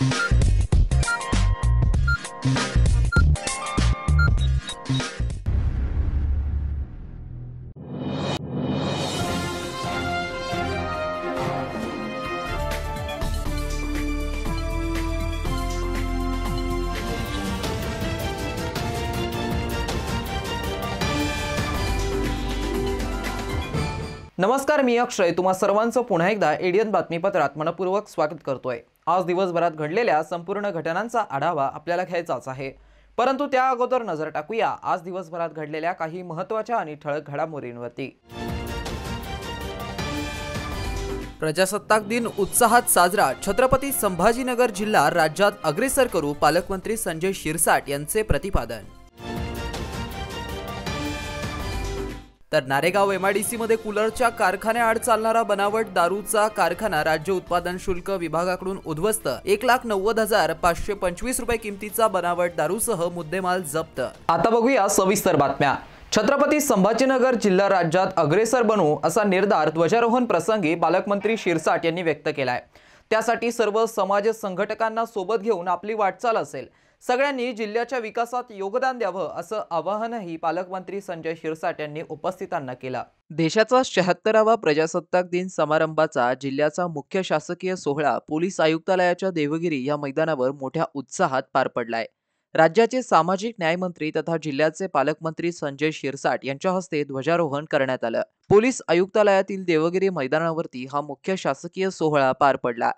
नमस्कार, मी अक्षय तुम्हा सर्वांचं पुन्हा एकदा एडियन बातमीपत्रात मनपूर्वक स्वागत करतोय। आज दिवसभरात घडलेल्या संपूर्ण घटनांचा आढावा आपल्याला घ्यायचाच आहे, परंतु त्या अगोदर नजर टाकूया आज दिवसभरात घडलेल्या काही महत्त्वाच्या आणि ठळक घडामोडींवरती। प्रजासत्ताक दिन उत्साहात साजरा, छत्रपती संभाजीनगर जिल्हा राज्यात अग्रेसर करू, पालकमंत्री संजय शिरसाट यांचे प्रतिपादन। तर नारेगाव एमआयडीसी मध्ये कूलरच्या कारखान्याआड चालणारा बनावट दारूचा कारखाना राज्य उत्पादन शुल्क विभागाकडून उद्ध्वस्त, 1,90,525 रुपये किमतीचा बनावट दारूसह मुद्देमाल जप्त। आता बघूया सविस्तर बातम्या। छत्रपती संभाजीनगर जिल्हा राज्यात अग्रेसर बनू असा निर्धार ध्वजारोहण प्रसंगी पालकमंत्री शिरसाट यांनी व्यक्त केलाय। त्यासाठी सर्व समाज संघटकांना सोबत घेऊन आपली वाटचाल असेल, सगळ्यांनी जिल्ह्याच्या विकासात योगदान द्यावं असं आवाहनही पालकमंत्री संजय शिरसाट यांनी उपस्थितांना केलं। देशाचा 76वा प्रजासत्ताक दिन समारंभाचा जिल्ह्याचा मुख्य शासकीय सोहळा पोलीस आयुक्तालयाच्या देवगिरी या मैदानावर मोठ्या उत्साहात पार पडलाय। राज्याचे सामाजिक न्याय मंत्री तथा जिल्ह्याचे पालकमंत्री संजय शिरसाट यांच्या हस्ते ध्वजारोहण करण्यात आलं। पोलीस आयुक्तालयातील देवगिरी मैदानावरती हा मुख्य शासकीय सोहळा पार पडला।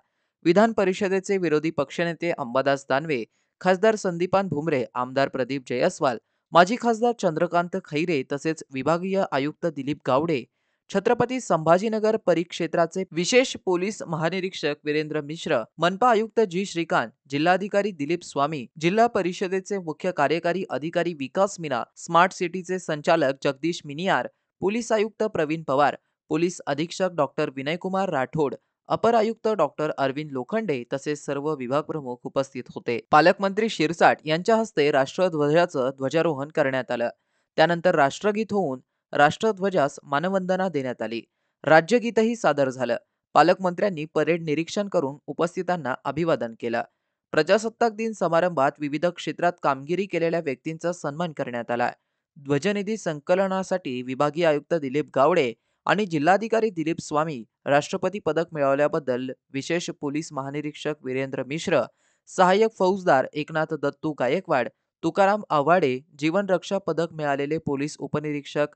विधान परिषदेचे विरोधी पक्षनेते अंबादास दानवे, खासदार संदीपान भुमरे, आमदार प्रदीप जयस्वाल, माजी खासदार चंद्रकांत खैरे तसेच विभागीय आयुक्त दिलीप गावडे, छत्रपती संभाजीनगर परिक्षेत्राचे विशेष पोलीस महानिरीक्षक वीरेंद्र मिश्र, मनपा आयुक्त जी श्रीकांत, जिल्हाधिकारी दिलीप स्वामी, जिल्हा परिषदेचे मुख्य कार्यकारी अधिकारी विकास मीना, स्मार्ट सिटीचे संचालक जगदीश मिनियार, पोलीस आयुक्त प्रवीण पवार, पोलीस अधीक्षक डॉक्टर विनयकुमार राठोड, अपर आयुक्त डॉक्टर अरविंद लोखंडे तसेच सर्व विभाग प्रमुख उपस्थित होते। पालकमंत्री शिरसाट यांच्या हस्ते राष्ट्रध्वजाचं ध्वजारोहण करण्यात आलं। त्यानंतर राष्ट्रगीत होऊन राष्ट्रध्वजास मानवंदना देण्यात आली। राज्यगीतही सादर झालं। पालकमंत्र्यांनी परेड निरीक्षण करून उपस्थितांना अभिवादन केलं। प्रजासत्ताक दिन समारंभात विविध क्षेत्रात कामगिरी केलेल्या व्यक्तींचा सन्मान करण्यात आला। ध्वजनिधी संकलनासाठी विभागीय आयुक्त दिलीप गावडे आणि जिल्हाधिकारी दिलीप स्वामी, राष्ट्रपती पदक मिळवल्याबद्दल विशेष पोलीस महानिरीक्षक वीरेंद्र मिश्र, सहाय्यक फौजदार एकनाथ दत्तू गायकवाड, तुकाराम आव्हाडे, जीवन रक्षा पदक मिळालेले पोलीस उपनिरीक्षक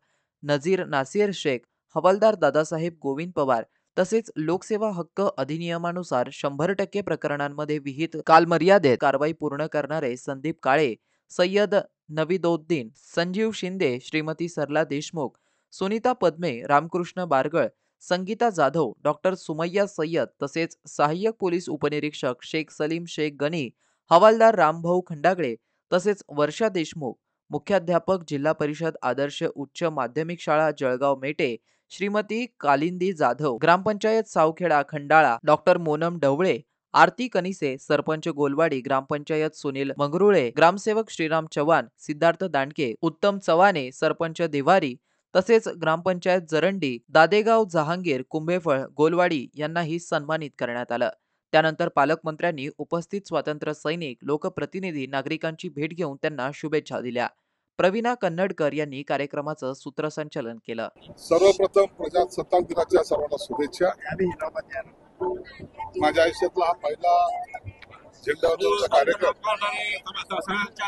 नजीर नासिर शेख, हवालदार दादासाहेब गोविंद पवार तसेच लोकसेवा हक्क अधिनियमानुसार 100% प्रकरणांमध्ये विहित कालमर्यादेत कारवाई पूर्ण करणारे संदीप काळे, सय्यद नवीदोद्दीन, संजीव शिंदे, श्रीमती सरला देशमुख, सुनीता पद्मे, रामकृष्ण बारगळ, संगीता जाधव, डॉक्टर सुमय्या सय्यद तसेच सहाय्यक पोलीस उपनिरीक्षक शेख सलीम शेख गनी, हवालदार रामभाऊ खंडागळे तसेच वर्षा देशमुख, मुख्याध्यापक जिल्हा परिषद आदर्श उच्च माध्यमिक शाळा जळगाव मेटे श्रीमती कालिंदी जाधव, ग्रामपंचायत सावखेडा खंडाळा डॉक्टर मोनम ढवळे, आरती कनिसे, सरपंच गोलवाडी ग्रामपंचायत सुनील मंगरुळे, ग्रामसेवक श्रीराम चव्हाण, सिद्धार्थ दांडके, उत्तम चव्हाणे, सरपंच देवारी तसेच ग्रामपंचायत जरंडी, दादेगाव, जहांगीर, कुंभेफळ, गोलवाडी यांनाही सन्मानित करण्यात आलं। त्यानंतर पालकमंत्र्यांनी उपस्थित स्वातंत्र्य सैनिक, लोकप्रतिनिधी, नागरिकांची भेट घेऊन त्यांना शुभेच्छा दिल्या। प्रवीणा कन्नडकर यांनी कार्यक्रमाचं सूत्रसंचालन केलं। सर्वप्रथम प्रजासत्ताक दिनाच्या सर्वांना शुभेच्छा। माझ्या आयुष्यातला हा पहिला झेंडावरचा कार्यक्रम,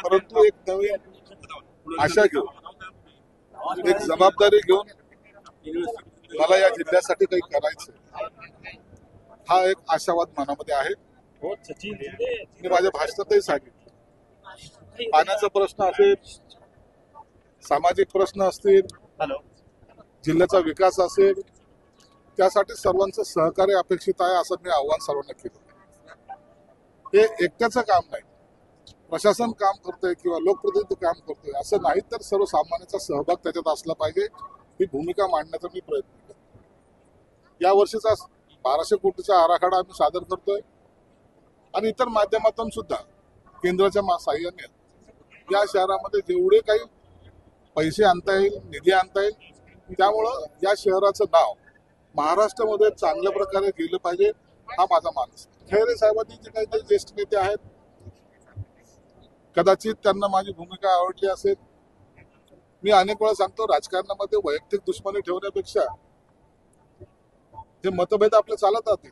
परंतु एक नवीन आशा घेऊन, एक जबाबदारी घेऊन मला या जिल्ह्यासाठी काही करायचं, हा एक आशावाद मनामध्ये आहे। मी माझ्या भाषणातही सांगितलं, पाण्याचा प्रश्न असेल, सामाजिक प्रश्न असतील, जिल्ह्याचा विकास असेल, त्यासाठी सर्वांचं सहकार्य अपेक्षित आहे असं मी आव्हान सर्वांना केलं। हे एकट्याचं काम नाही, प्रशासन काम करतोय किंवा लोकप्रतिनिधी काम करतोय असं नाही, तर सर्वसामान्यांचा सहभाग त्याच्यात असला पाहिजे, ही भूमिका मांडण्याचा मी प्रयत्न केला। या वर्षीचा 1200 कोटीचा आराखडा आम्ही सादर करतोय आणि इतर माध्यमातून सुद्धा केंद्राच्या साहाय्याने या शहरामध्ये जेवढे काही पैसे आणता येईल, निधी आणता येईल, त्यामुळं या शहराचं नाव महाराष्ट्रामध्ये चांगल्या प्रकारे गेलं पाहिजे हा माझा मानस. खैरे साहेबांनी जे काही ते ज्येष्ठ नेते आहेत, कदाचित त्यांना माझी भूमिका आवडली असेल. मी अनेक वेळा सांगतो, राजकारणामध्ये वैयक्तिक दुश्मनी ठेवण्यापेक्षा हे मतभेद आपले चालत राहतील,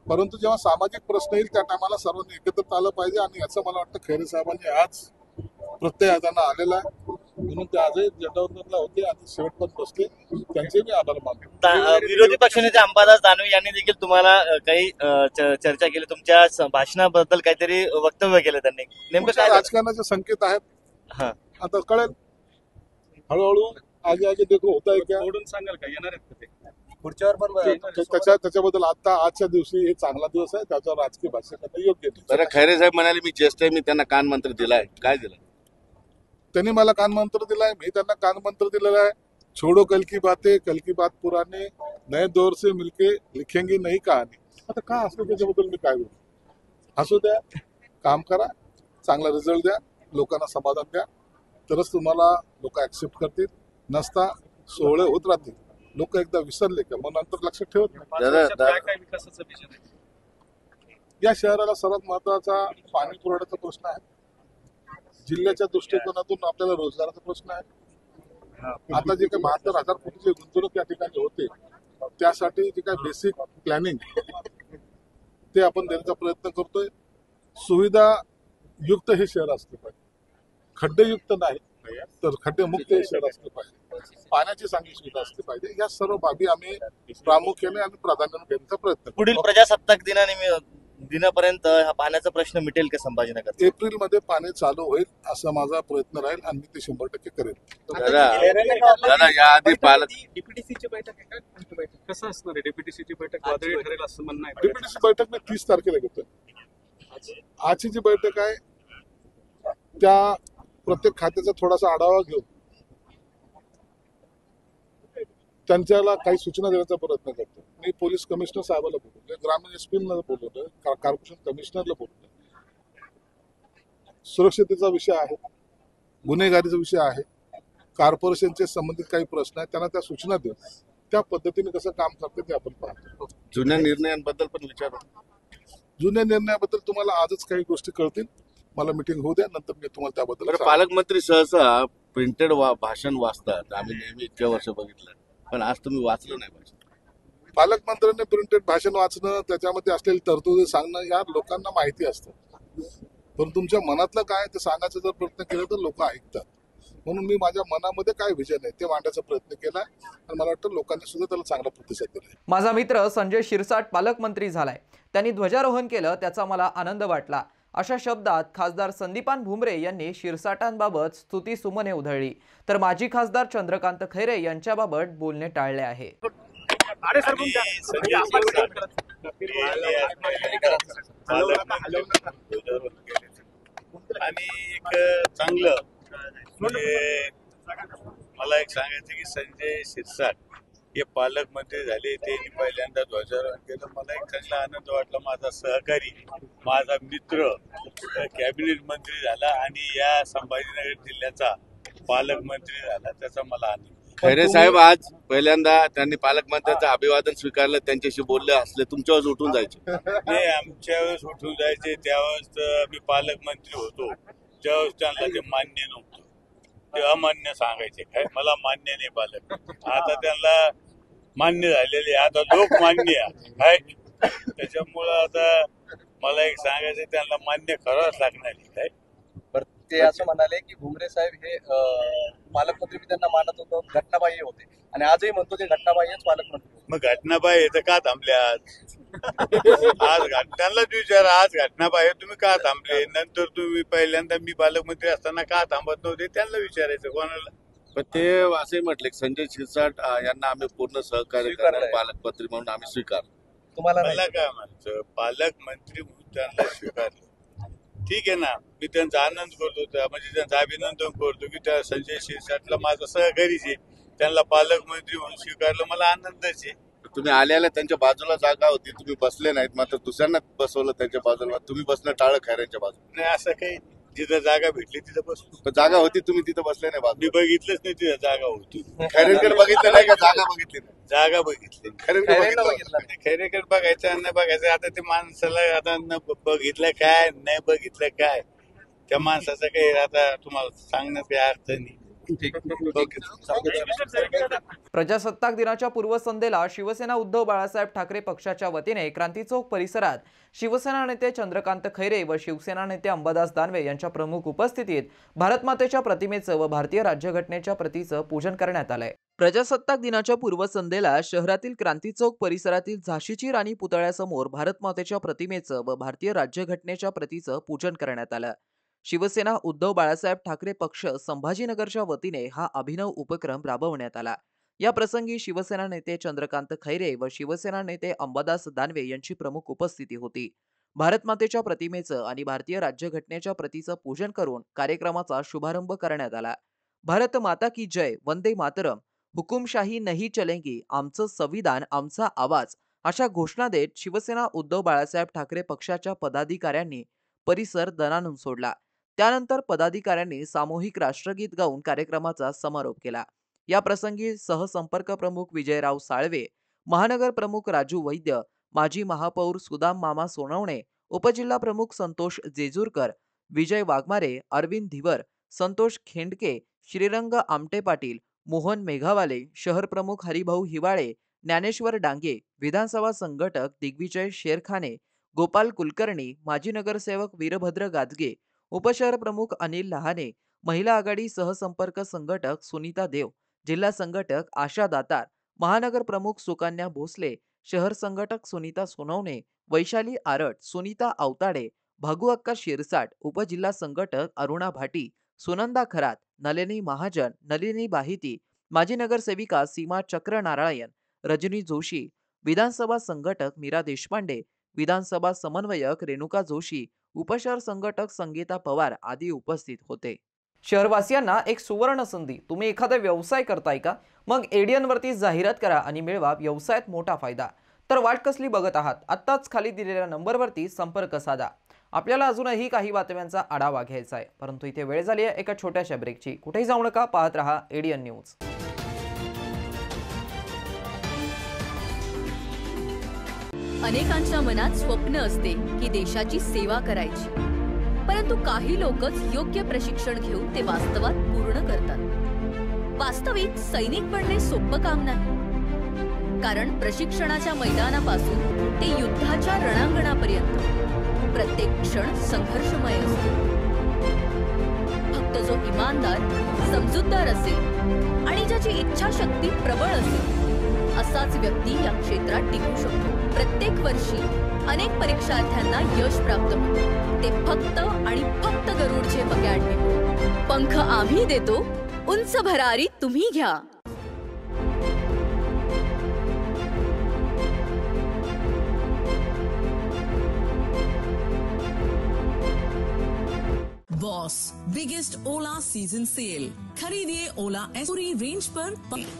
परंतु जेव्हा सामाजिक प्रश्न येईल त्या टायमाला सर्वांनी एकत्रित आलं पाहिजे. आणि याचं मला वाटतं खैरे साहेबांनी आज प्रत्यय त्यांना आलेला आहे, म्हणून ते आजही झेंडावंदनला होते आणि शेवटपर्यंत बसले. त्यांचे मी आभार मानतो. विरोधी पक्षनेते अंबादास दानवे यांनी देखील तुम्हाला काही चर्चा केली, तुमच्या भाषणाबद्दल काहीतरी वक्तव्य केलं त्यांनी, नेमकं कुठच्या काय झालं? राजकारणाचे संकेत आहेत, हा. आता कळेल हळूहळू. आगे आगे देखो होता है क्या. ओढून सांगाल का येणार आहेत का ते? पुढच्यावर पण त्याच्याबद्दल आता आजच्या दिवशी हे चांगला दिवस आहे, त्याच्यावर राजकीय भाष्य करणं योग्य नाही. बरं, खैरे साहेब म्हणाले मी ज्येष्ठ आहे, मी त्यांना कानमंत्र दिलाय, काय दिलं? त्यांनी मला कानमंत्र दिलाय, मी त्यांना कानमंत्र दिलेला आहे. छोडो कल की बात पुराने, नए दौर से मिलके लिखेंगे नई कहाणी. आता काय असतं त्याच्याबद्दल मी काय बोलू. असू द्या, काम करा, चांगला रिझल्ट द्या, लोकांना समाधान द्या, तरच तुम्हाला लोक ऍक्सेप्ट करतील. नसता सोहळे होत राहतील. लोक एकदा विसरले का मग नंतर लक्षात ठेवत नाही. पाच वर्षात काय काय विकासाचं विजन आहे? या शहराला सर्वात महत्वाचा पाणी पुरवठ्याचा प्रश्न आहे. जिल्ह्याच्या दृष्टिकोनातून आपल्याला रोजगाराचा प्रश्न आहे. आता जे काही 72,000 कोटीची गुंतवणूक या ठिकाणी होते, त्यासाठी जे काही बेसिक प्लॅनिंग ते आपण देण्याचा प्रयत्न करतोय. सुविधा युक्त हे शहर असले पाहिजे, खड्डेयुक्त नाही तर खड्डेमुक्त हे शहर असले पाहिजे. पाण्याची चांगली सुविधा असली पाहिजे. या सर्व बाबी आम्ही प्रामुख्याने आणि प्राधान्याने घेण्याचा प्रयत्न करतो. पुढील प्रजासत्ताक दिनापर्यंत हा पाण्याचा प्रश्न मिटेल का संभाजीनगर? एप्रिलमध्ये पाणी चालू होईल असा माझा प्रयत्न राहील आणि मी ते 100% करेन. दादा याआधी पालक डीपीटीसीची बैठक आहे का? कोणती बैठक? कसं असणार आहे डीपीटीसीची बैठक? वादळी ठरेल असं म्हणणं आहे. डीपीटीसी बैठक मी 30 तारखेला घेतोय. आजची जी बैठक आहे त्या प्रत्येक खात्याचा थोडासा आढावा घेऊन त्यांच्याला काही सूचना देण्याचा प्रयत्न करतो. मी पोलीस कमिशनर साहेबाला बोलवतोय, ग्रामीण एसपीला बोलवतोय, कॉर्पोरेशन कमिशनरला बोलवतोय. सुरक्षतेचा विषय आहे, गुन्हेगारीचा विषय आहे, कॉर्पोरेशनचे संबंधित काही प्रश्न आहेत, त्यांना त्या सूचना देऊन त्या पद्धतीने कसं काम करते ते आपण पाहतो. जुन्या निर्णयांबद्दल पण विचार. जुन्या निर्णयाबद्दल तुम्हाला आजच काही गोष्टी कळतील. मला मिटिंग होऊ द्या, नंतर मी तुम्हाला त्याबद्दल बरं, पालकमंत्री सहसा प्रिंटेड भाषण वाचतात, आम्ही नेहमी इतक्या वर्ष बघितलं, पण आज तुम्ही वाचलं नाही भाषण. पालकमंत्र्यांनी प्रिंटेड भाषण वाचणं, त्याच्यामध्ये असलेली तरतुदी सांगणं या लोकांना माहिती असतं, पण तुमच्या मनातलं काय ते सांगायचा जर प्रयत्न केला तर लोक ऐकतात. म्हणून मी माझ्या मनामध्ये काय विजन आहे ते मांडण्याचा प्रयत्न केला आणि मला वाटतं लोकांनी सुद्धा त्याला चांगला प्रतिसाद दिला. माझा मित्र संजय शिरसाट पालकमंत्री झालाय, त्यांनी ध्वजारोहण केलं, त्याचा मला आनंद वाटला. अशा शब्दात खासदार संदीपान भुमरे यांनी शिरसाटांबाबत स्तुतीसुमने उधळली, तर माजी खासदार चंद्रकांत खैरे यांच्याबाबत बोलणे टाळले आहे. आणि एक चांगलं मला एक सांगायचं की संजय शिरसाट हे पालकमंत्री झाले, त्यांनी पहिल्यांदा ध्वजारोहण केलं. मला एक चांगला आनंद वाटला. माझा सहकारी, माझा मित्र कॅबिनेट मंत्री झाला आणि या संभाजीनगर जिल्ह्याचा पालकमंत्री झाला, त्याचा मला आनंद. खैरे साहेब आज पहिल्यांदा त्यांनी पालकमंत्र्यांचं अभिवादन स्वीकारलं, त्यांच्याशी बोलले, असले, तुमच्यावर उठून जायचे. नाही, आमच्या वेळेस उठून जायचे, त्यावेळेस मी पालकमंत्री होतो, त्यावेळेस त्यांना ते मान्य नव्हतं, ते अमान्य सांगायचे. काय मला मान्य नाही पालक. आता त्यांना मान्य झालेले, आता लोक मान्य आहे. त्याच्यामुळं आता मला एक सांगायचं, त्यांना मान्य करावंच लागणार आहे. काय ते असं म्हणाले की भुमरे साहेब हे पालकमंत्री मी त्यांना मानत होतो, घटनाबाह्य होते आणि आजही म्हणतो ते घटनाबाह्यच पालकमंत्री होते. मग घटनाबाह्य तर का थांबले आज? आज त्यांनाच विचारा, आज घटनाबाह्य तुम्ही का थांबले? नंतर तुम्ही पहिल्यांदा मी पालकमंत्री असताना का थांबत नव्हते त्यांना विचारायचं. कोणाला? पण ते असे म्हटले संजय शिरसाट यांना आम्ही पूर्ण सहकार्य करणार, पालकमंत्री म्हणून आम्ही स्वीकारतो. तुम्हाला मला काय म्हणायचं, पालकमंत्री म्हणून त्यांना स्वीकारलं, ठीक आहे ना, मी त्यांचा आनंद करतो, म्हणजे त्यांचं अभिनंदन करतो की त्या संजय शिरसाटला माझा सहकारीच आहे, त्यांना पालकमंत्री म्हणून स्वीकारलं, मला आनंदच आहे. तुम्ही आल्याला त्यांच्या बाजूला जागा होती, तुम्ही बसले नाहीत, मात्र दुसऱ्यांना बसवलं त्यांच्या बाजूला, तुम्ही बसणं टाळं खैऱ्यांच्या बाजूला. नाही असं काही जिथं जागा भेटली तिथं बसलो. पण जागा होती, तुम्ही तिथं बसले नाही बाजूला. मी बघितलंच नाही तिथं जागा होती. खैरेंकडे बघितलं नाही का? जागा बघितली नाही. जागा बघितली. खैरेंकडे खैरेंना बघितलं. बघितलं. खैरेकडे बघायचं न बघायचं. आता ते माणसाला आता न बघितलं काय नाही बघितलं काय, त्या माणसाचं काही आता तुम्हाला सांगण्यात काही अर्थ नाही. ओके. प्रजासत्ताक दिनाच्या पूर्वसंध्येला शिवसेना उद्धव बाळासाहेब ठाकरे पक्षाच्या वतीने क्रांती चौक परिसरात शिवसेना नेते चंद्रकांत खैरे व शिवसेना नेते अंबादास दानवे यांच्या प्रमुख उपस्थितीत भारतमातेच्या प्रतिमेचं व भारतीय राज्यघटनेच्या प्रतीचं पूजन करण्यात आलंय. प्रजासत्ताक दिनाच्या पूर्वसंध्येला शहरातील क्रांती चौक परिसरातील झाशीची राणी पुतळ्यासमोर भारतमातेच्या प्रतिमेचं व भारतीय राज्यघटनेच्या प्रतीचं पूजन करण्यात आलं. शिवसेना उद्धव बाळासाहेब ठाकरे पक्ष संभाजीनगरच्या वतीने हा अभिनव उपक्रम राबवण्यात आला. या प्रसंगी शिवसेना नेते चंद्रकांत खैरे व शिवसेना नेते अंबादास दानवे यांची प्रमुख उपस्थिती होती. भारतमातेच्या प्रतिमेचं आणि भारतीय राज्यघटनेच्या प्रतीचं पूजन करून कार्यक्रमाचा शुभारंभ करण्यात आला. भारत माता की जय, वंदे मातरम, हुकुमशाही नहीं चलेंगी, आमचं संविधान आमचा आवाज अशा घोषणा देत शिवसेना उद्धव बाळासाहेब ठाकरे पक्षाच्या पदाधिकाऱ्यांनी परिसर दणाणून सोडला. त्यानंतर पदाधिकाऱ्यांनी सामूहिक राष्ट्रगीत गाऊन कार्यक्रमाचा समारोप केला. या प्रसंगी सहसंपर्क प्रमुख विजयराव साळवे, महानगर प्रमुख राजू वैद्य, माजी महापौर सुदाम मामा सोनवणे, उपजिल्हा प्रमुख संतोष जेजूरकर, विजय वाघमारे, अरविंद धिवर, संतोष खेंडके, श्रीरंग आमटे पाटील, मोहन मेघावाले, शहर प्रमुख हरिभाऊ हिवाळे, ज्ञानेश्वर डांगे, विधानसभा संघटक दिग्विजय शेरखाने, गोपाल कुलकर्णी, माजी नगरसेवक वीरभद्र गाजगे, उपशहर प्रमुख अनिल लहाने, महिला आघाडी सहसंपर्क संघटक सुनीता देव, जिल्हा संघटक आशा दातार, महानगर प्रमुख सुकन्या भोसले, शहर संघटक सुनीता सोनवणे, वैशाली आरट, सुनीता अवताडे, भागू अक्का शिरसाट, उपजिल्हा संघटक अरुणा भाटी, सुनंदा खरात, नलिनी महाजन, नलिनी बाहिती, माजी नगरसेविका सीमा चक्र नारायण, रजनी जोशी, विधानसभा संघटक मीरा देशपांडे, विधानसभा समन्वयक रेणुका जोशी, उपशहर संघटक संगीता पवार आदी उपस्थित होते. शहरवासियांना एक सुवर्ण संधी. तुम्ही एखादा व्यवसाय करताय का? मग एडियन वरती जाहिरात करा आणि मिळवा व्यवसायात मोठा फायदा. तर वाट कसली बघत आहात? आत्ताच खाली दिलेल्या नंबरवरती संपर्क साधा. आपल्याला अजूनही काही बातम्यांचा आढावा घ्यायचा आहे, परंतु इथे वेळ झाली आहे एका छोट्याशा ब्रेकची. कुठेही जाऊ नका, पाहत रहा एडियन न्यूज. अनेकांच्या मनात स्वप्न असते की देशाची सेवा करायची, परंतु काही लोकच योग्य प्रशिक्षण घेऊन ते वास्तवात पूर्ण करतात. वास्तविक सैनिक बनणे सोपं काम नाही, कारण प्रशिक्षणाच्या मैदानापासून ते युद्धाच्या रणांगणापर्यंत प्रत्येक क्षण संघर्षमय असतो. फक्त जो इमानदार, समजूतदार असेल आणि ज्याची इच्छाशक्ती प्रबळ असेल असाच व्यक्ती या क्षेत्रात टिकू शकतो. प्रत्येक वर्षी अनेक परीक्षार्थ्यांना यश प्राप्त होते, ते फक्त आणि फक्त गरुडचे अकॅडमी. पंख आम्ही देतो, उंच भरारी तुम्ही घ्या. बॉस बिगेस्ट ओला सीजन सेल. खरीदिए ओला एस पूरी रेंज पर.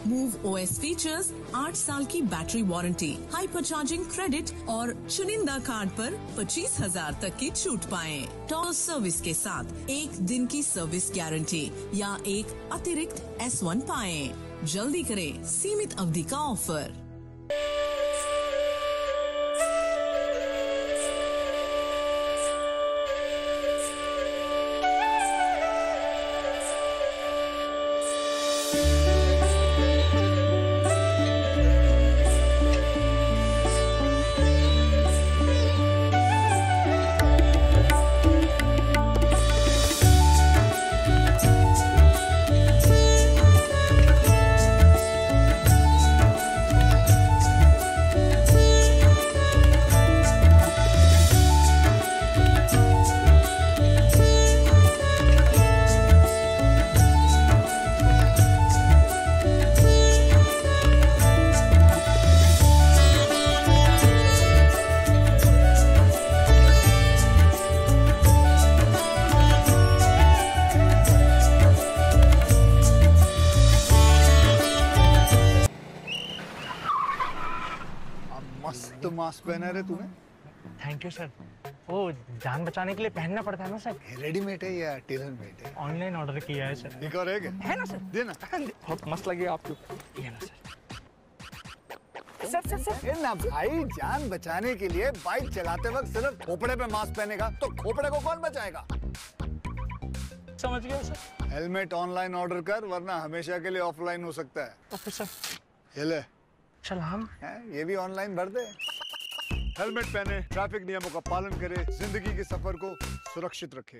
मूव ओएस फीचर्स, 8 साल की battery warranty, hyper charging credit और चुनिंदा कार्ड पर 25,000 तक की छूट पाएं. टॉप सर्विस के साथ 1 दिन की सर्विस गारंटी या एक अतिरिक्त S1 पाएं. जल्दी करें, सीमित अवधि का ऑफर. मस्त मास्क पहना रे तूने. Thank you sir. वो जान बचाने के लिए पहनना पड़ता है ना सर? रेडीमेड है या टेलर मेड है? ऑनलाइन ऑर्डर किया है सर। एक और है ना सर? देना। बहुत मस्त लगे आपको। ये ना सर। ये ना भाई, जान बचाने के लिए बाइक चलाते वक्त सिर्फ खोपड़े पे मास्क पहनेगा तो खोपड़े को कौन बचाएगा? समझ गया सर। हेलमेट ऑनलाइन ऑर्डर कर, वरना हमेशा के लिए ऑफलाइन हो सकता है। Okay sir. ये ले। चल हम ये भी ऑनलाइन भर दे। हेलमेट पहने, ट्रैफिक नियमों का पालन करे, जिंदगी के सफर को सुरक्षित रखे।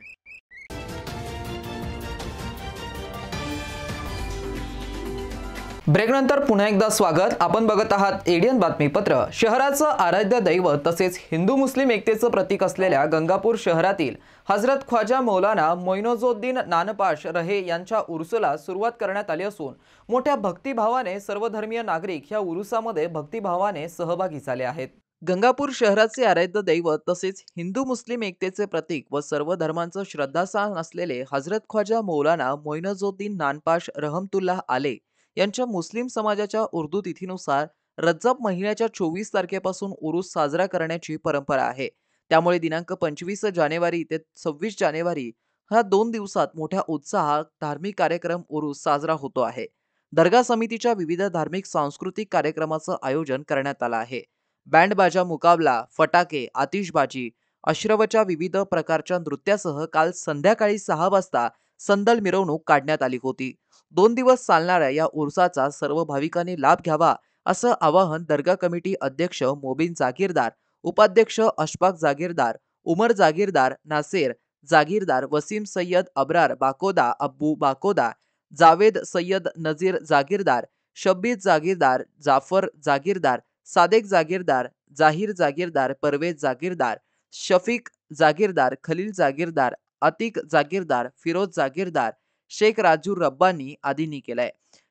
ब्रेकनंतर पुन्हा एकदा स्वागत। आपण बघत आहात एडियन बातमीपत्र। शहराचं आराध्य दैवत तसेच हिंदू मुस्लिम एकतेचं प्रतीक असलेल्या गंगापूर शहरातील हजरत ख्वाजा मौलाना मोइनुद्दीन नानपाश रहे यांच्या उरुसाला सुरुवात करण्यात आली असून मोठ्या भक्तिभावाने सर्वधर्मीय नागरिक या उरुसामध्ये भक्तिभावाने सहभागी झाले आहेत। गंगापूर शहराचे आराध्य दैवत तसेच हिंदू मुस्लिम एकतेचे प्रतीक व सर्व धर्मांचं श्रद्धास्थान असलेले हजरत ख्वाजा मौलाना मोइनुद्दीन नानपाश रहमतुल्लाह आले यांच्या मुस्लिम समाजाच्या उर्दू तिथीनुसार रज्जब महिन्याच्या 24 तारखेपासून उरूस साजरा करण्याची परंपरा आहे। त्यामुळे दिनांक 25 जानेवारी ते 26 जानेवारी ह्या 2 दिवसात मोठ्या उत्साहात धार्मिक कार्यक्रम उरूस साजरा होतो आहे। दर्गा समितीच्या विविध धार्मिक सांस्कृतिक कार्यक्रमाचं आयोजन करण्यात आलं आहे। बँड बाजा मुकाबला, फटाके, आतिषबाजी, अश्रवच्या विविध प्रकारच्या नृत्यासह काल संध्याकाळी 6 वाजता संदल मिरवणूक काढण्यात आली होती। 2 दिवस चालणाऱ्या या उर्साचा सर्व भाविकांनी लाभ घ्यावा असं आवाहन दर्गा कमिटी अध्यक्ष मोबिन जागीरदार, उपाध्यक्ष अशफाक जागीरदार, उमर जागीरदार, नासेर जागीरदार, वसीम सय्यद अब्रार बाकोदा, अब्बू बाकोदा, जावेद सय्यद नजीर जागीरदार, शब्बीर जागीरदार, जाफर जागीरदार, सादेक जागीरदार, जाहीर जागीरदार, परवेज जागीरदार, शफीक जागीरदार, खलील जागीरदार, अतिक जागीरदार, फिरोज जागीरदार, शेख राजू रब्बानी आदींनी केलाय।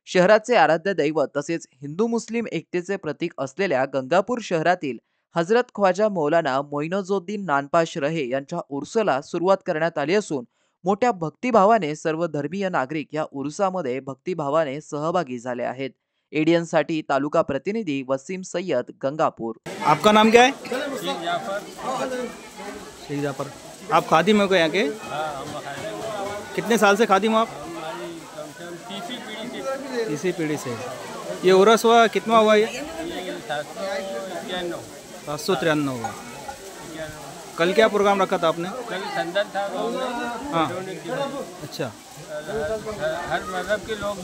शहराचे आराध्य दैवत तसेच हिंदू मुस्लिम एकतेचे प्रतीक असलेल्या गंगापूर शहरातील हजरत ख्वाजा मौलाना मोइनुद्दीन नानपाश रहे यांच्या उर्साला सुरुवात करण्यात आली असून मोठ्या भक्तिभावाने सर्व धर्मीय नागरिक या उर्सामध्ये भक्तिभावाने सहभागी झाले आहेत। एडियन साठी तालुका प्रतिनिधी वसीम सय्यद, गंगापूर। आपका नाम क्या है? शेख जाफर। आप खादिम हो गए यहाँ के? कितने साल से खादिम हो आप? तीसरी पीढ़ी से। ये उर्स हुआ कितना हुआ? ये 793 हुआ। कल क्या प्रोग्राम रखा था आपने? कल संदल था। हाँ, अच्छा। हर मजहब के लोग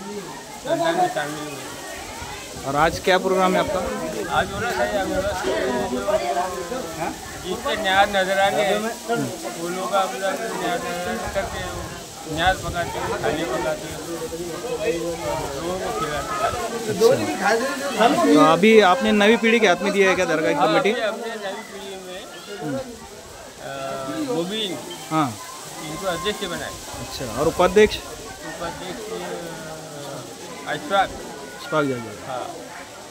संदल में शामिल हुए। और आज क्या प्रोग्राम है आपका? आज उर्स है। जिसके न्याज नजराने हैं वो लोग अपना न्याज करके न्याज पकाते हैं, खाने पकाते हैं, लोगों को खिलाते हैं। तो अभी आपने नवी पीढ़ी के हाथ में दिया है क्या दरगाह की कमेटी? हमने नई पीढ़ी में मोबिन, हाँ, इनको अध्यक्ष बनाए। अच्छा। और उपाध्यक्ष? उपाध्यक्ष अशफाक जागीरदार। हाँ।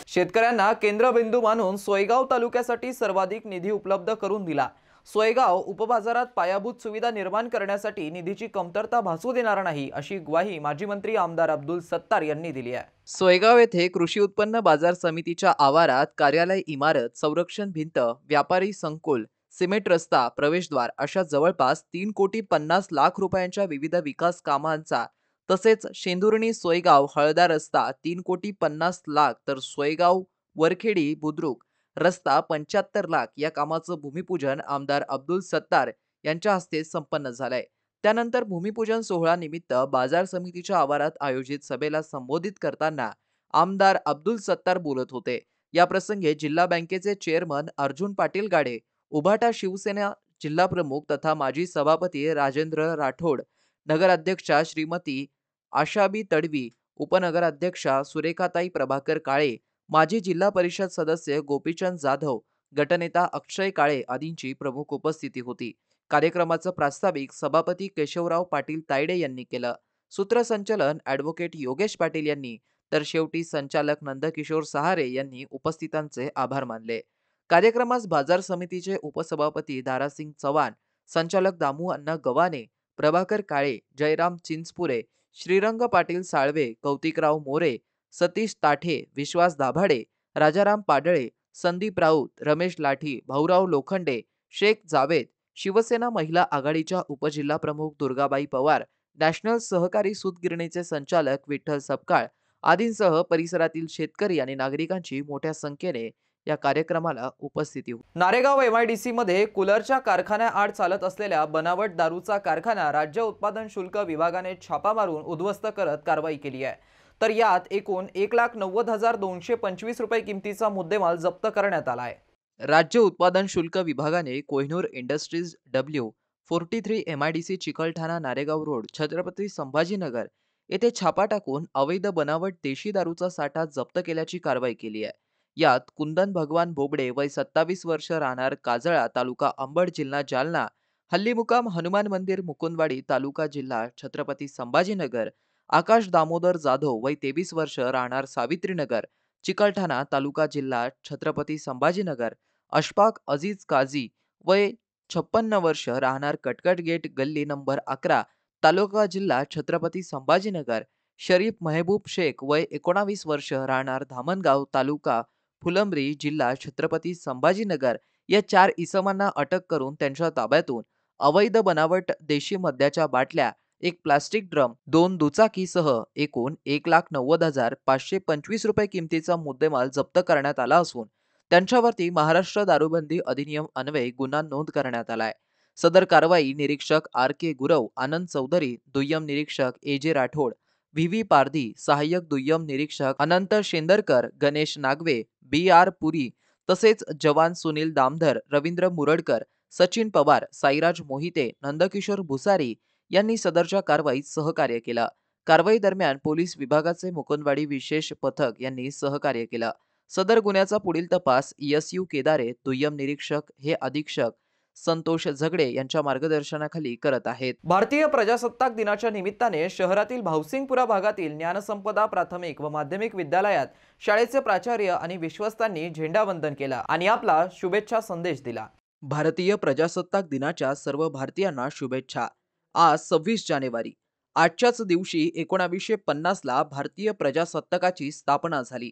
शेतकऱ्यांना केंद्रबिंदू मानून सोयगाव तालुक्यासाठी सर्वाधिक निधी उपलब्ध करून दिला। सोयगाव उपबाजारात पायाभूत सुविधा निर्माण करण्यासाठी निधीची कमतरता भासू देणार नाही अशी ग्वाही माजी मंत्री आमदार अब्दुल सत्तार यांनी दिली आहे। सोयगाव येथे कृषी उत्पन्न बाजार समितीच्या आवारात कार्यालय इमारत, संरक्षण भिंत, व्यापारी संकुल, सिमेंट रस्ता, प्रवेशद्वार अशा जवळपास 3,50,00,000 रुपयांच्या विविध विकास कामांचा तसेच शेंदुर्णी सोयगाव हळदा रस्ता 3,50,00,000 तर सोयगाव वरखेडी बुद्रुक रस्ता 75,00,000 या कामाचं भूमिपूजन आमदार अब्दुल सत्तार यांच्या हस्ते संपन्न झालंय। त्यानंतर भूमिपूजन सोहळा निमित्त बाजार समितीच्या आवारात आयोजित सभेला संबोधित करताना आमदार अब्दुल सत्तार बोलत होते। या प्रसंगी जिल्हा बँकेचे चेअरमन अर्जुन पाटील गाडे, उभाटा शिवसेना जिल्हा प्रमुख तथा माजी सभापती राजेंद्र राठोड, नगराध्यक्षा श्रीमती आशाबी तडवी, उपनगराध्यक्षा सुरेखाताई प्रभाकर काळे, माजी जिल्हा परिषद सदस्य गोपीचंद जाधव, गटनेता अक्षय काळे आदींची प्रमुख उपस्थिती होती। कार्यक्रमाचं प्रास्ताविक सभापती केशवराव पाटील तायडे यांनी केलं। सूत्रसंचालन ॲडव्होकेट योगेश पाटील यांनी, तर शेवटी संचालक नंदकिशोर सहारे यांनी उपस्थितांचे आभार मानले। कार्यक्रमास बाजार समितीचे उपसभापती दारासिंग चव्हाण, संचालक दामू अण्णा गव्हाणे, प्रभाकर काळे, जयराम चिंचपुरे, श्रीरंग पाटील साळवे, कौतिकराव मोरे, सतीश ताठे, विश्वास दाभाडे, राजाराम पाडळे, संदीप राऊत, रमेश लाठी, भाऊराव लोखंडे, शेख जावेद, शिवसेना महिला आघाडीच्या उपजिल्हाप्रमुख दुर्गाबाई पवार, नॅशनल सहकारी सूतगिरणीचे संचालक विठ्ठल सपकाळ आदींसह परिसरातील शेतकरी आणि नागरिकांची मोठ्या संख्येने या कार्यक्रमाला उपस्थिती होती। नारेगाव MIDC मध्ये कूलरच्या कारखान्याआड चालत असलेल्या बनावट दारूचा कारखाना राज्य उत्पादन शुल्क विभागाने छापा मारून उद्ध्वस्त करत कारवाई केली आहे। तर यात एकूण 1,90,225 रुपये किमतीचा मुद्देमाल जप्त करण्यात आला आहे। राज्य उत्पादन शुल्क विभागाने Kohinoor industries W43 MIDC Chikalthana Naregaon road Chhatrapati Sambhajinagar येथे छापा टाकून अवैध बनावट देशी दारूचा साठा जप्त केल्याची कारवाई केली आहे। यात कुंदन भगवान बोबडे वय 27 वर्ष राहणार काजळा तालुका अंबड जिल्हा जालना, हल्ली मुकाम हनुमान मंदिर मुकुंदवाडी तालुका जिल्हा छत्रपती संभाजीनगर, आकाश दामोदर जाधव वय 23 वर्ष राहणार सावित्रीनगर चिकलठाणा तालुका जिल्हा छत्रपती संभाजीनगर, अशफाक अजीज काझी वय 56 वर्ष राहणार कटकट गेट गल्ली नंबर 11 तालुका जिल्हा छत्रपती संभाजीनगर, शरीफ महबूब शेख वय 19 वर्ष राहणार धामणगाव तालुका फुलंब्री जिल्हा छत्रपती संभाजीनगर या 4 इसमांना अटक करून त्यांच्या ताब्यातून अवैध बनावट देशी मद्याच्या बाटल्या, एक प्लास्टिक ड्रम, 2 दुचाकीसह एकूण 1,90,525 रुपये किमतीचा मुद्देमाल जप्त करण्यात आला असून त्यांच्यावरती महाराष्ट्र दारूबंदी अधिनियम अन्वये गुन्हा नोंद करण्यात आलाय। सदर कारवाई निरीक्षक RK गुरव, आनंद चौधरी, दुय्यम निरीक्षक AJ राठोड, VV पारधी, सहाय्यक दुय्यम निरीक्षक अनंत शेंदरकर, गणेश नागवे, BR पुरी तसेच जवान सुनील दामधर, रवींद्र मुरडकर, सचिन पवार, साईराज मोहिते, नंदकिशोर भुसारी यांनी सदरच्या कारवाईत सहकार्य केलं। कारवाई दरम्यान पोलीस विभागाचे मुकुंदवाडी विशेष पथक यांनी सहकार्य केलं। सदर गुन्ह्याचा पुढील तपास SU केदारे, दुय्यम निरीक्षक हे अधीक्षक संतोष झगडे यांच्या मार्गदर्शनाखाली करत आहेत। भारतीय प्रजासत्ताक दिनाच्या निमित्ताने शहरातील भावसिंगपुरा भागातील ज्ञानसंपदा प्राथमिक व माध्यमिक विद्यालयात शाळेचे प्राचार्य आणि विश्वस्तांनी झेंडावंदन केला आणि आपला शुभेच्छा संदेश दिला। भारतीय प्रजासत्ताक दिनाच्या सर्व भारतीयांना शुभेच्छा। आज 26 जानेवारी, आजच्याच दिवशी 1950 ला भारतीय प्रजासत्ताकाची स्थापना झाली।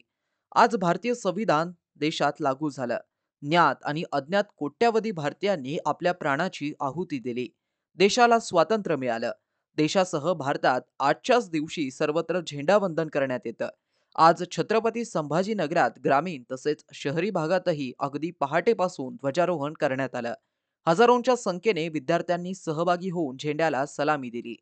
आज भारतीय संविधान देशात लागू झालं। ज्ञात आणि अज्ञात कोट्यावधी भारतीयांनी आपल्या प्राणाची आहुती दिली। देशाला स्वातंत्र्य मिळालं। देशासह भारतात आजच्याच दिवशी सर्वत्र झेंडावंदन करण्यात येतं। आज छत्रपती संभाजीनगरात ग्रामीण तसेच शहरी भागातही अगदी पहाटेपासून ध्वजारोहण करण्यात आलं। हजारोंच्या संख्येने विद्यार्थ्यांनी सहभागी होऊन झेंड्याला सलामी दिली।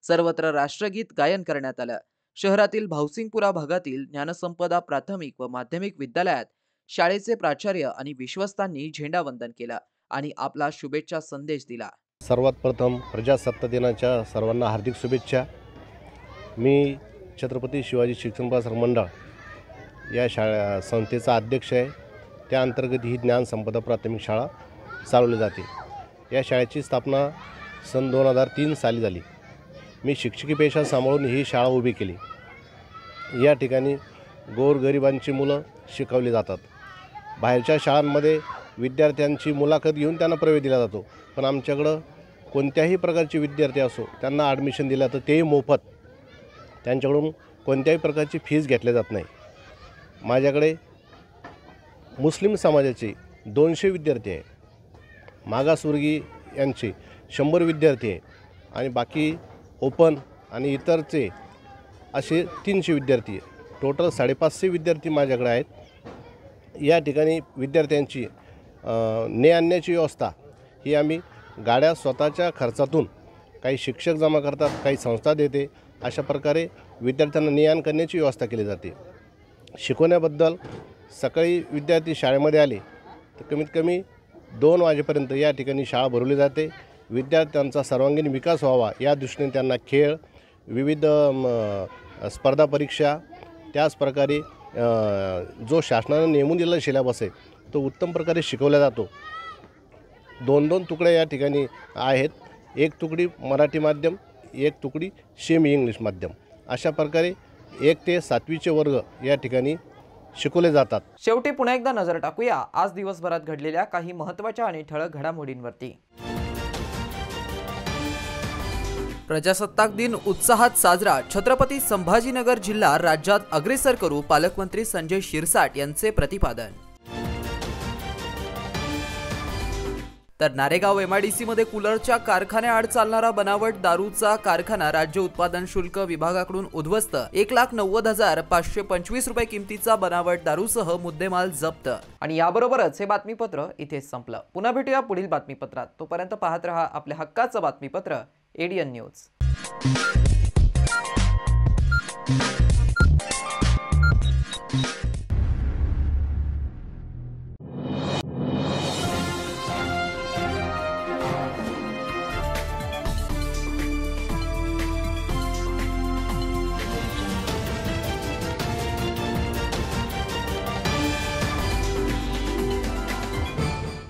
सर्वत्र राष्ट्रगीत गायन करण्यात आलं। शहरातील भावसिंगपुरा भागातील ज्ञानसंपदा प्राथमिक व माध्यमिक विद्यालयात शाळेचे प्राचार्य आणि विश्वस्तांनी झेंडावंदन केलं आणि आपला शुभेच्छा संदेश दिला। सर्वात प्रथम प्रजासत्ताक दिनाच्या सर्वांना हार्दिक शुभेच्छा। मी छत्रपती शिवाजी शिक्षण प्रसारक मंडळ या शाळा संस्थेचा अध्यक्ष आहे। त्या अंतर्गत ही ज्ञानसंपदा प्राथमिक शाळा चालवली जाते। या शाळेची स्थापना सन 2003 साली झाली। मी शिक्षकी पेशा सांभाळून ही शाळा उभी केली। या ठिकाणी गोरगरिबांची मुलं शिकवली जातात। बाहेरच्या शाळांमध्ये विद्यार्थ्यांची मुलाखत घेऊन त्यांना प्रवेश दिला जातो, पण आमच्याकडं कोणत्याही प्रकारचे विद्यार्थी असो त्यांना ॲडमिशन दिलं तर तेही मोफत, त्यांच्याकडून कोणत्याही प्रकारची फीस घेतली जात नाही। माझ्याकडे मुस्लिम समाजाचे 200 विद्यार्थी आहे, मागासवर्गीय यांचे 100 विद्यार्थी आहे आणि बाकी ओपन आणि इतरचे असे 300 विद्यार्थी आहे। टोटल 550 विद्यार्थी माझ्याकडे आहेत। या ठिकाणी विद्यार्थ्यांची ने आणण्याची व्यवस्था ही आम्ही गाड्या स्वतःच्या खर्चातून, काही शिक्षक जमा करतात, काही संस्था देते, अशा प्रकारे विद्यार्थ्यांना ने आण करण्याची व्यवस्था केली जाते। शिकवण्याबद्दल सकाळी विद्यार्थी शाळेमध्ये आले तर कमीत कमी 2 वाजेपर्यंत या ठिकाणी शाळा भरवली जाते। विद्यार्थ्यांचा सर्वांगीण विकास व्हावा या दृष्टीने त्यांना खेळ, विविध स्पर्धा परीक्षा, त्याचप्रकारे जो शासनाने नेमून दिलेला सिलेबस आहे तो उत्तम प्रकारे शिकवला जातो। 2-2 तुकड्या या ठिकाणी आहेत, एक तुकडी मराठी माध्यम, एक तुकडी सेमी इंग्लिश माध्यम, अशा प्रकारे 1 ते 7वीचे वर्ग या ठिकाणी शिकवले जातात। शेवटी पुन्हा एकदा नजर टाकूया आज दिवसभरात घडलेल्या काही महत्त्वाच्या आणि ठळक घडामोडींवरती। प्रजासत्ताक दिन उत्साहात साजरा, छत्रपती संभाजीनगर जिल्हा राज्यात अग्रेसर करू, पालकमंत्री संजय शिरसाट यांचे प्रतिपादन। तर नारेगाव MIDC मध्ये कूलरच्या कारखान्याआड चालणारा बनावट दारूचा कारखाना राज्य उत्पादन शुल्क विभागाकडून उद्ध्वस्त. 1,90,525 रुपये किमतीचा बनावट दारूसह मुद्देमाल जप्त. आणि याबरोबरच हे बातमीपत्र इथेच संपलं. पुन्हा भेटूया पुढील बातमीपत्रात. तोपर्यंत पाहत रहा आपल्या हक्काचं बातमीपत्र ADN न्यूज.